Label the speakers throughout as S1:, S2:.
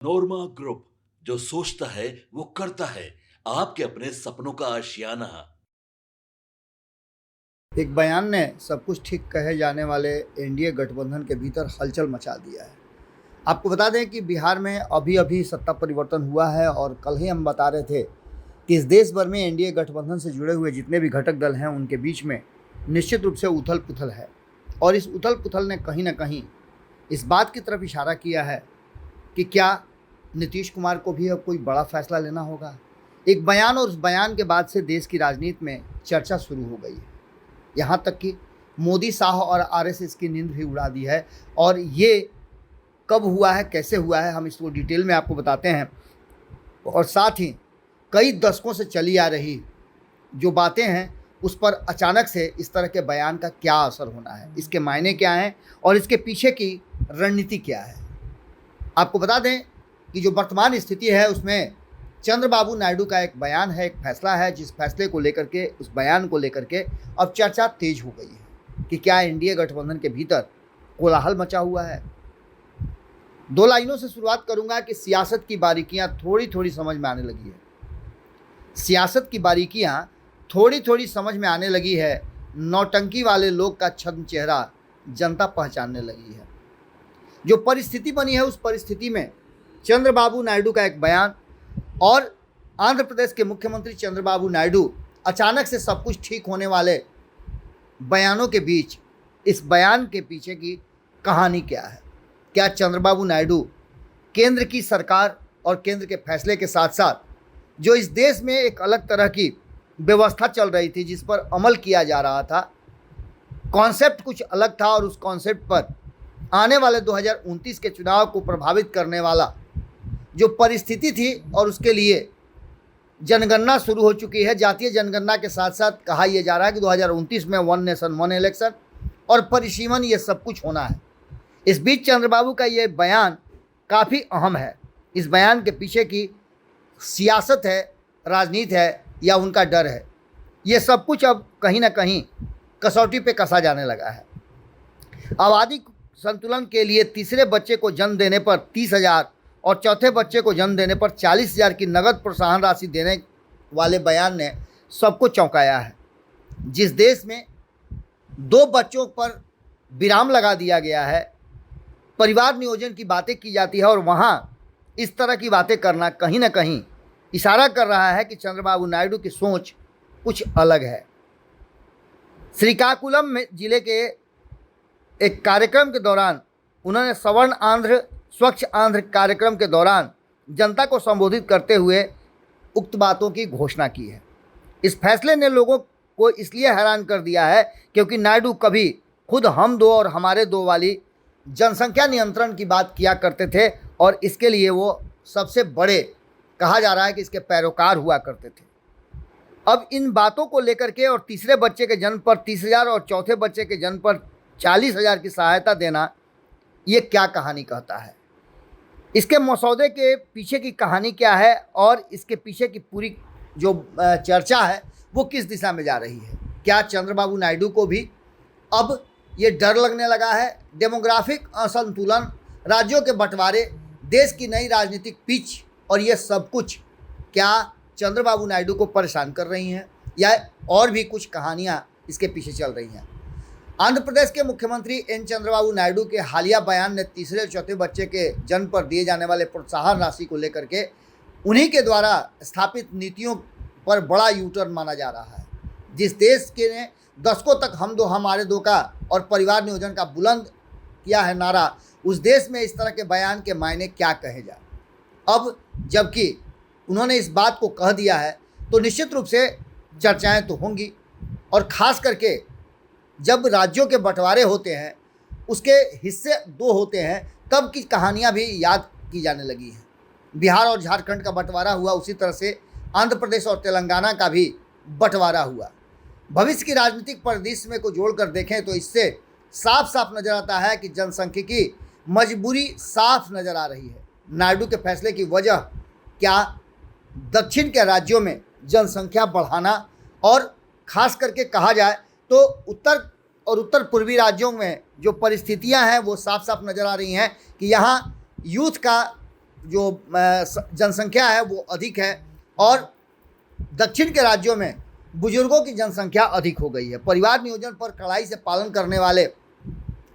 S1: नोरमा group, जो सोचता है वो करता है। आपके अपने सपनों का आशियाना।
S2: एक बयान ने सब कुछ ठीक कहे जाने वाले एनडीए गठबंधन के भीतर हलचल मचा दिया है। आपको बता दें कि बिहार में अभी अभी सत्ता परिवर्तन हुआ है और कल ही हम बता रहे थे कि इस देश भर में एनडीए गठबंधन से जुड़े हुए जितने भी घटक दल हैं उनके बीच में निश्चित रूप से उथल पुथल है। और इस उथल पुथल ने कहीं ना कहीं इस बात की तरफ इशारा किया है कि क्या नीतीश कुमार को भी अब कोई बड़ा फैसला लेना होगा। एक बयान और उस बयान के बाद से देश की राजनीति में चर्चा शुरू हो गई है। यहाँ तक कि मोदी शाह और आरएसएस की नींद भी उड़ा दी है। और ये कब हुआ है, कैसे हुआ है, हम इसको डिटेल में आपको बताते हैं। और साथ ही कई दशकों से चली आ रही जो बातें हैं उस पर अचानक से इस तरह के बयान का क्या असर होना है, इसके मायने क्या हैं और इसके पीछे की रणनीति क्या है। आपको बता दें कि जो वर्तमान स्थिति है उसमें चंद्रबाबू नायडू का एक बयान है, एक फैसला है, जिस फैसले को लेकर के, उस बयान को लेकर के अब चर्चा तेज हो गई है कि क्या एनडीए गठबंधन के भीतर कोलाहल मचा हुआ है। दो लाइनों से शुरुआत करूंगा कि सियासत की बारीकियां थोड़ी थोड़ी समझ में आने लगी है। सियासत की बारीकियां थोड़ी थोड़ी समझ में आने लगी है। नौटंकी वाले लोग का छद्म चेहरा जनता पहचानने लगी है। जो परिस्थिति बनी है उस परिस्थिति में चंद्रबाबू नायडू का एक बयान और आंध्र प्रदेश के मुख्यमंत्री चंद्रबाबू नायडू अचानक से सब कुछ ठीक होने वाले बयानों के बीच इस बयान के पीछे की कहानी क्या है। क्या चंद्रबाबू नायडू केंद्र की सरकार और केंद्र के फैसले के साथ साथ जो इस देश में एक अलग तरह की व्यवस्था चल रही थी, जिस पर अमल किया जा रहा था, कॉन्सेप्ट कुछ अलग था और उस कॉन्सेप्ट पर आने वाले 2029 के चुनाव को प्रभावित करने वाला जो परिस्थिति थी और उसके लिए जनगणना शुरू हो चुकी है। जातीय जनगणना के साथ साथ कहा यह जा रहा है कि 2029 में वन नेशन वन इलेक्शन और परिसीमन, ये सब कुछ होना है। इस बीच चंद्रबाबू का ये बयान काफ़ी अहम है। इस बयान के पीछे की सियासत है, राजनीति है या उनका डर है, ये सब कुछ अब कहीं ना कहीं कसौटी पे कसा जाने लगा है। आबादी संतुलन के लिए तीसरे बच्चे को जन्म देने पर 30,000 और चौथे बच्चे को जन्म देने पर 40,000 की नगद प्रोत्साहन राशि देने वाले बयान ने सबको चौंकाया है। जिस देश में 2 बच्चों पर विराम लगा दिया गया है, परिवार नियोजन की बातें की जाती है और वहाँ इस तरह की बातें करना कहीं ना कहीं इशारा कर रहा है कि चंद्रबाबू नायडू की सोच कुछ अलग है। श्रीकाकुलम में जिले के एक कार्यक्रम के दौरान उन्होंने सवर्ण आंध्र स्वच्छ आंध्र कार्यक्रम के दौरान जनता को संबोधित करते हुए उक्त बातों की घोषणा की है। इस फैसले ने लोगों को इसलिए हैरान कर दिया है क्योंकि नायडू कभी खुद हम दो और हमारे दो वाली जनसंख्या नियंत्रण की बात किया करते थे और इसके लिए वो सबसे बड़े, कहा जा रहा है कि इसके पैरोकार हुआ करते थे। अब इन बातों को लेकर के और तीसरे बच्चे के जन्म पर 30,000 और चौथे बच्चे के जन्म पर 40,000 की सहायता देना, ये क्या कहानी कहता है। इसके मसौदे के पीछे की कहानी क्या है और इसके पीछे की पूरी जो चर्चा है वो किस दिशा में जा रही है। क्या चंद्रबाबू नायडू को भी अब ये डर लगने लगा है। डेमोग्राफिक असंतुलन, राज्यों के बंटवारे, देश की नई राजनीतिक पिच और ये सब कुछ क्या चंद्रबाबू नायडू को परेशान कर रही हैं या और भी कुछ कहानियाँ इसके पीछे चल रही हैं। आंध्र प्रदेश के मुख्यमंत्री एन चंद्रबाबू नायडू के हालिया बयान ने तीसरे और चौथे बच्चे के जन्म पर दिए जाने वाले प्रोत्साहन राशि को लेकर के उन्हीं के द्वारा स्थापित नीतियों पर बड़ा यूटर्न माना जा रहा है। जिस देश के ने दशकों तक हम दो हमारे दो का और परिवार नियोजन का बुलंद किया है नारा, उस देश में इस तरह के बयान के मायने क्या कहे जाए। अब जबकि उन्होंने इस बात को कह दिया है तो निश्चित रूप से चर्चाएँ तो होंगी और ख़ास करके जब राज्यों के बंटवारे होते हैं, उसके हिस्से 2 होते हैं, तब की कहानियाँ भी याद की जाने लगी हैं। बिहार और झारखंड का बंटवारा हुआ, उसी तरह से आंध्र प्रदेश और तेलंगाना का भी बंटवारा हुआ। भविष्य की राजनीतिक परिदृश्य में को जोड़कर देखें तो इससे साफ साफ नज़र आता है कि जनसांख्यिकी मजबूरी साफ नज़र आ रही है। नायडू के फैसले की वजह क्या दक्षिण के राज्यों में जनसंख्या बढ़ाना और ख़ास करके कहा जाए तो उत्तर और उत्तर पूर्वी राज्यों में जो परिस्थितियां हैं वो साफ साफ नज़र आ रही हैं कि यहाँ यूथ का जो जनसंख्या है वो अधिक है और दक्षिण के राज्यों में बुजुर्गों की जनसंख्या अधिक हो गई है। परिवार नियोजन पर कड़ाई से पालन करने वाले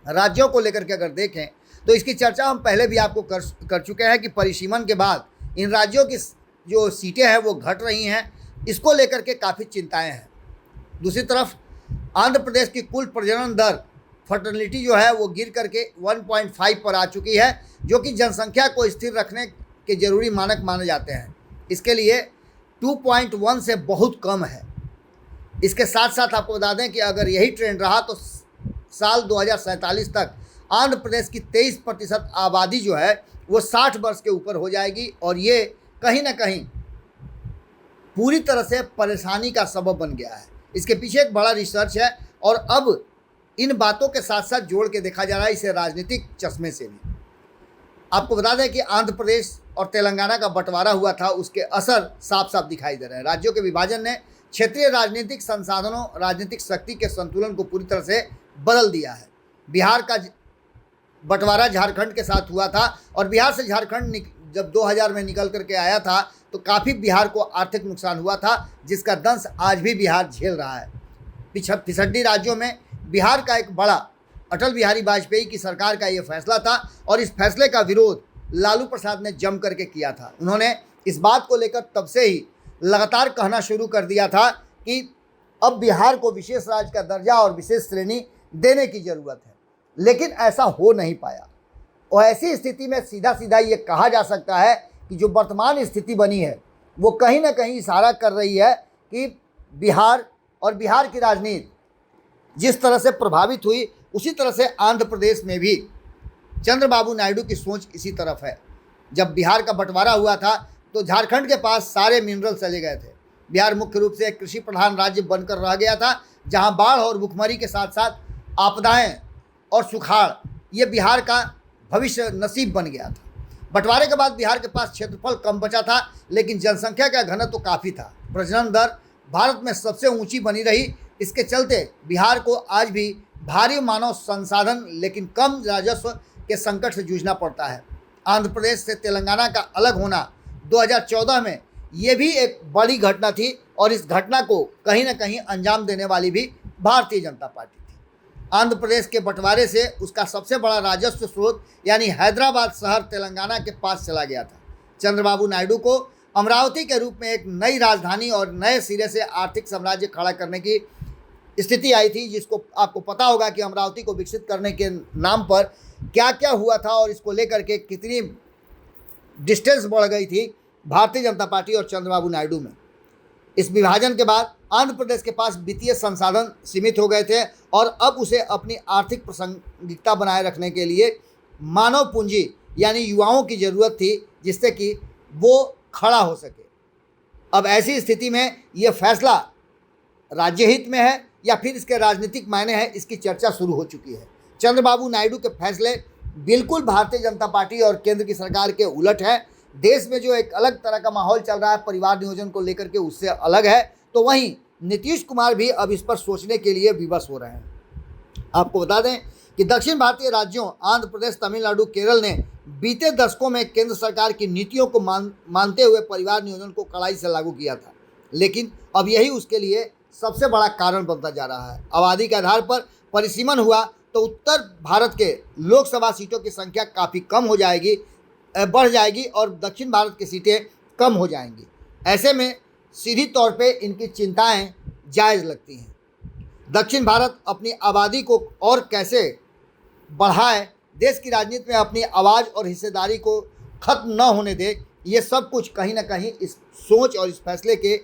S2: राज्यों को लेकर के अगर देखें तो इसकी चर्चा हम पहले भी आपको कर चुके हैं कि परिसीमन के बाद इन राज्यों की जो सीटें हैं वो घट रही हैं, इसको लेकर के काफ़ी चिंताएं हैं। दूसरी तरफ आंध्र प्रदेश की कुल प्रजनन दर फर्टिलिटी जो है वो गिर करके 1.5 पर आ चुकी है, जो कि जनसंख्या को स्थिर रखने के जरूरी मानक माने जाते हैं। इसके लिए 2.1 से बहुत कम है। इसके साथ साथ आपको बता दें कि अगर यही ट्रेंड रहा तो साल 2047 तक आंध्र प्रदेश की 23% आबादी जो है वो 60 वर्ष के ऊपर हो जाएगी और ये कहीं ना कहीं पूरी तरह से परेशानी का सबब बन गया है। इसके पीछे एक बड़ा रिसर्च है और अब इन बातों के साथ साथ जोड़ के देखा जा रहा है इसे राजनीतिक चश्मे से भी। आपको बता दें कि आंध्र प्रदेश और तेलंगाना का बंटवारा हुआ था, उसके असर साफ साफ दिखाई दे रहे हैं। राज्यों के विभाजन ने क्षेत्रीय राजनीतिक संसाधनों, राजनीतिक शक्ति के संतुलन को पूरी तरह से बदल दिया है। बिहार का बंटवारा झारखंड के साथ हुआ था और बिहार से झारखंड जब 2000 में निकल करके आया था तो काफ़ी बिहार को आर्थिक नुकसान हुआ था, जिसका दंश आज भी बिहार झेल रहा है। पिछड़ी राज्यों में बिहार का एक बड़ा अटल बिहारी वाजपेयी की सरकार का ये फैसला था और इस फैसले का विरोध लालू प्रसाद ने जम करके किया था। उन्होंने इस बात को लेकर तब से ही लगातार कहना शुरू कर दिया था कि अब बिहार को विशेष राज्य का दर्जा और विशेष श्रेणी देने की ज़रूरत है, लेकिन ऐसा हो नहीं पाया। और ऐसी स्थिति में सीधा सीधा ये कहा जा सकता है कि जो वर्तमान स्थिति बनी है वो कहीं ना कहीं इशारा कर रही है कि बिहार और बिहार की राजनीति जिस तरह से प्रभावित हुई उसी तरह से आंध्र प्रदेश में भी चंद्रबाबू नायडू की सोच इसी तरफ है। जब बिहार का बंटवारा हुआ था तो झारखंड के पास सारे मिनरल चले गए थे। बिहार मुख्य रूप से एक कृषि प्रधान राज्य बनकर रह गया था, जहां बाढ़ और भुखमरी के साथ साथ आपदाएं और सुखाड़ ये बिहार का भविष्य नसीब बन गया था। बंटवारे के बाद बिहार के पास क्षेत्रफल कम बचा था, लेकिन जनसंख्या का घनत्व तो काफ़ी था। प्रजनन दर भारत में सबसे ऊंची बनी रही। इसके चलते बिहार को आज भी भारी मानव संसाधन लेकिन कम राजस्व के संकट से जूझना पड़ता है। आंध्र प्रदेश से तेलंगाना का अलग होना 2014 में ये भी एक बड़ी घटना थी और इस घटना को कहीं ना कहीं अंजाम देने वाली भी भारतीय जनता पार्टी थी। आंध्र प्रदेश के बंटवारे से उसका सबसे बड़ा राजस्व स्रोत यानी हैदराबाद शहर तेलंगाना के पास चला गया था। चंद्रबाबू नायडू को अमरावती के रूप में एक नई राजधानी और नए सिरे से आर्थिक साम्राज्य खड़ा करने की स्थिति आई थी, जिसको आपको पता होगा कि अमरावती को विकसित करने के नाम पर क्या क्या हुआ था और इसको लेकर के कितनी डिस्टेंस बढ़ गई थी भारतीय जनता पार्टी और चंद्रबाबू नायडू में। इस विभाजन के बाद आंध्र प्रदेश के पास वित्तीय संसाधन सीमित हो गए थे और अब उसे अपनी आर्थिक प्रासंगिकता बनाए रखने के लिए मानव पूंजी यानी युवाओं की ज़रूरत थी, जिससे कि वो खड़ा हो सके। अब ऐसी स्थिति में ये फैसला राज्य हित में है या फिर इसके राजनीतिक मायने हैं, इसकी चर्चा शुरू हो चुकी है। चंद्रबाबू नायडू के फैसले बिल्कुल भारतीय जनता पार्टी और केंद्र की सरकार के उलट है। देश में जो एक अलग तरह का माहौल चल रहा है परिवार नियोजन को लेकर के, उससे अलग है। तो वहीं नीतीश कुमार भी अब इस पर सोचने के लिए विवश हो रहे हैं। आपको बता दें कि दक्षिण भारतीय राज्यों आंध्र प्रदेश, तमिलनाडु, केरल ने बीते दशकों में केंद्र सरकार की नीतियों को मानते हुए परिवार नियोजन को कड़ाई से लागू किया था, लेकिन अब यही उसके लिए सबसे बड़ा कारण बनता जा रहा है। आबादी के आधार पर परिसीमन हुआ तो उत्तर भारत के लोकसभा सीटों की संख्या काफ़ी कम हो जाएगी, बढ़ जाएगी और दक्षिण भारत की सीटें कम हो जाएंगी। ऐसे में सीधी तौर पे इनकी चिंताएं जायज़ लगती हैं। दक्षिण भारत अपनी आबादी को और कैसे बढ़ाए, देश की राजनीति में अपनी आवाज़ और हिस्सेदारी को खत्म न होने दे, ये सब कुछ कहीं ना कहीं इस सोच और इस फैसले के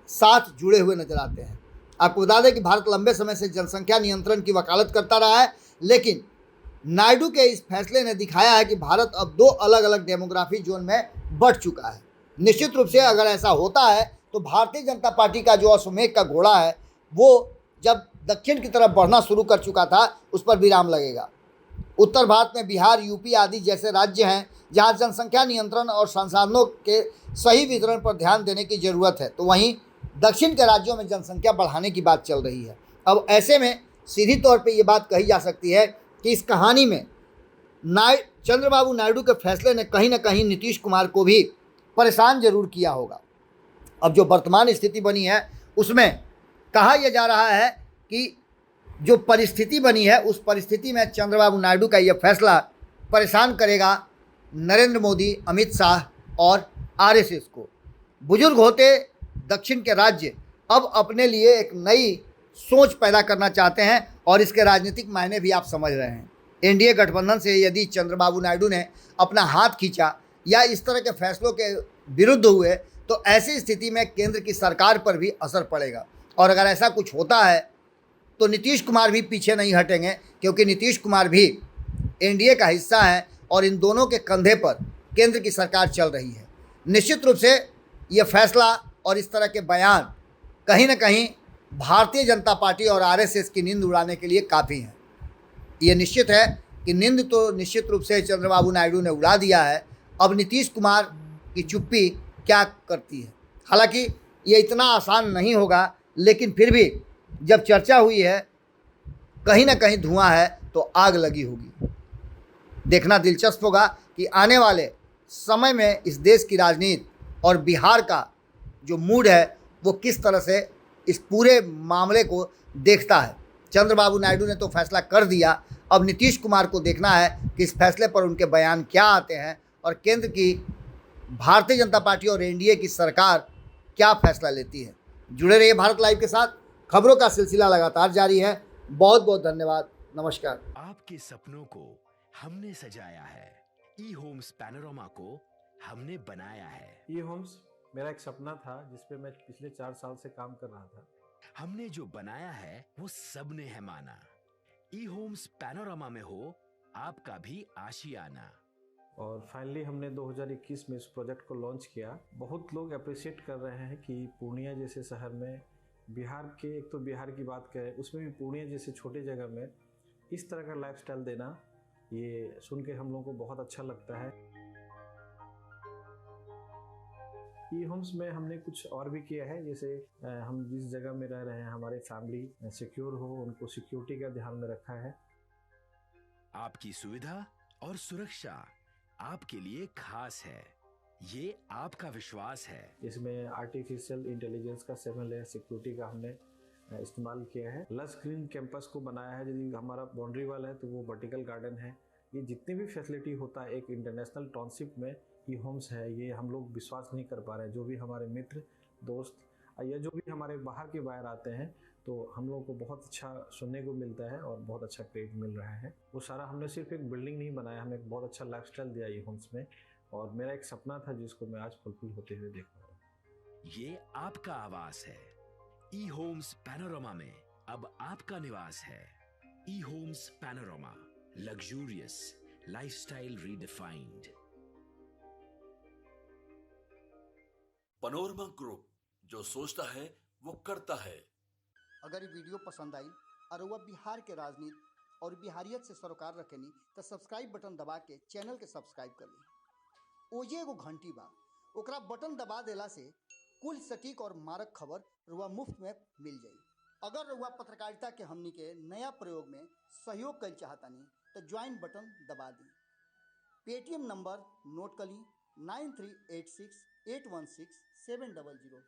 S2: साथ जुड़े हुए नजर आते हैं। आपको बता दें कि भारत लंबे समय से जनसंख्या नियंत्रण की वकालत करता रहा है, लेकिन नायडू के इस फैसले ने दिखाया है कि भारत अब दो अलग अलग डेमोग्राफी जोन में बढ़ चुका है। निश्चित रूप से अगर ऐसा होता है तो भारतीय जनता पार्टी का जो अश्वमेध का घोड़ा है वो जब दक्षिण की तरफ बढ़ना शुरू कर चुका था उस पर विराम लगेगा। उत्तर भारत में बिहार, यूपी आदि जैसे राज्य हैं जहां जनसंख्या नियंत्रण और संसाधनों के सही वितरण पर ध्यान देने की ज़रूरत है, तो वहीं दक्षिण के राज्यों में जनसंख्या बढ़ाने की बात चल रही है। अब ऐसे में सीधी तौर पे ये बात कही जा सकती है कि इस कहानी में चंद्रबाबू नायडू के फैसले ने कहीं ना कहीं नीतीश कुमार को भी परेशान जरूर किया होगा। अब जो वर्तमान स्थिति बनी है उसमें कहा यह जा रहा है कि जो परिस्थिति बनी है उस परिस्थिति में चंद्रबाबू नायडू का यह फैसला परेशान करेगा नरेंद्र मोदी, अमित शाह और आरएसएस को। बुजुर्ग होते दक्षिण के राज्य अब अपने लिए एक नई सोच पैदा करना चाहते हैं और इसके राजनीतिक मायने भी आप समझ रहे हैं। एनडीए गठबंधन से यदि चंद्रबाबू नायडू ने अपना हाथ खींचा या इस तरह के फैसलों के विरुद्ध हुए तो ऐसी स्थिति में केंद्र की सरकार पर भी असर पड़ेगा। और अगर ऐसा कुछ होता है तो नीतीश कुमार भी पीछे नहीं हटेंगे, क्योंकि नीतीश कुमार भी एनडीए का हिस्सा है और इन दोनों के कंधे पर केंद्र की सरकार चल रही है। निश्चित रूप से ये फैसला और इस तरह के बयान कहीं ना कहीं भारतीय जनता पार्टी और आरएसएस की नींद उड़ाने के लिए काफ़ी हैं। ये निश्चित है कि नींद तो निश्चित रूप से चंद्रबाबू नायडू ने उड़ा दिया है। अब नीतीश कुमार की चुप्पी क्या करती है। हालांकि ये इतना आसान नहीं होगा, लेकिन फिर भी जब चर्चा हुई है कहीं ना कहीं धुआं है तो आग लगी होगी। देखना दिलचस्प होगा कि आने वाले समय में इस देश की राजनीति और बिहार का जो मूड है वो किस तरह से इस पूरे मामले को देखता है। चंद्रबाबू नायडू ने तो फैसला कर दिया, अब नीतीश कुमार को देखना है कि इस फैसले पर उनके बयान क्या आते हैं और केंद्र की भारतीय जनता पार्टी और एनडीए की सरकार क्या फैसला लेती है। जुड़े रहिए भारत लाइव के साथ, खबरों का सिलसिला लगातार जारी है। बहुत बहुत धन्यवाद, नमस्कार।
S3: आपके सपनों को हमने सजाया है, ई होम्स पैनोरमा को हमने बनाया है।
S4: ई होम्स मेरा एक सपना था जिस पे मैं पिछले 4 साल से काम कर रहा था।
S3: हमने जो बनाया है वो सबने है माना। ई होम्स पैनोरमा में हो आपका भी आशियाना।
S4: और फाइनली हमने 2021 में इस प्रोजेक्ट को लॉन्च किया। बहुत लोग अप्रिशिएट कर रहे हैं कि पूर्णिया जैसे शहर में, बिहार के, एक तो बिहार की बात करें उसमें भी पूर्णिया जैसे छोटे जगह में इस तरह का लाइफस्टाइल देना, ये सुन के हम लोगों को बहुत अच्छा लगता है। ई होम्स में हमने कुछ और भी किया है, जैसे हम जिस जगह में रह रहे हैं हमारे फैमिली सिक्योर हो, उनको सिक्योरिटी का ध्यान में रखा है।
S3: आपकी सुविधा और सुरक्षा आपके लिए खास है, ये आपका विश्वास है।
S4: इसमें आर्टिफिशियल इंटेलिजेंस का 7 लेयर सिक्योरिटी का हमने इस्तेमाल किया है। लस ग्रीन कैंपस को बनाया है। यदि हमारा बाउंड्री वाल है तो वो वर्टिकल गार्डन है। ये जितने भी फैसिलिटी होता है एक इंटरनेशनल टाउनशिप में ई होम्स है, ये हम लोग विश्वास नहीं कर पा रहे हैं। जो भी हमारे मित्र, दोस्त या जो भी हमारे बाहर के बाहर आते हैं तो हम लोगों को बहुत अच्छा सुनने को मिलता है और बहुत अच्छा क्रेडिट मिल रहा है। वो सारा हमने सिर्फ एक बिल्डिंग नहीं बनाया, हमें एक बहुत अच्छा लाइफस्टाइल दिया ई होम्स में, और मेरा एक सपना था जिसको मैं आज फुलफिल होते हुए देख पा रहा हूँ।
S3: ये आपका आवास है। ई होम्स पैनोरमा में अब आपका निवास है। E homes panorama, luxurious lifestyle redefined.
S1: Panorama group, जो सोचता है वो करता है।
S2: अगर ये वीडियो पसंद आई और वह बिहार के राजनीति और बिहारियत से सरोकार रखेनी तो सब्सक्राइब बटन दबा के चैनल के सब्सक्राइब कर ली। ओजे एगो घंटी बा, ओकरा बटन दबा देला से कुल सटीक और मारक खबर रुआ मुफ्त में मिल जाई। अगर रुआ पत्रकारिता के हमनी के नया प्रयोग में सहयोग कर चाहतानी तो ज्वाइन बटन दबा दी। पेटीएम नंबर नोट कर ली 9386816700।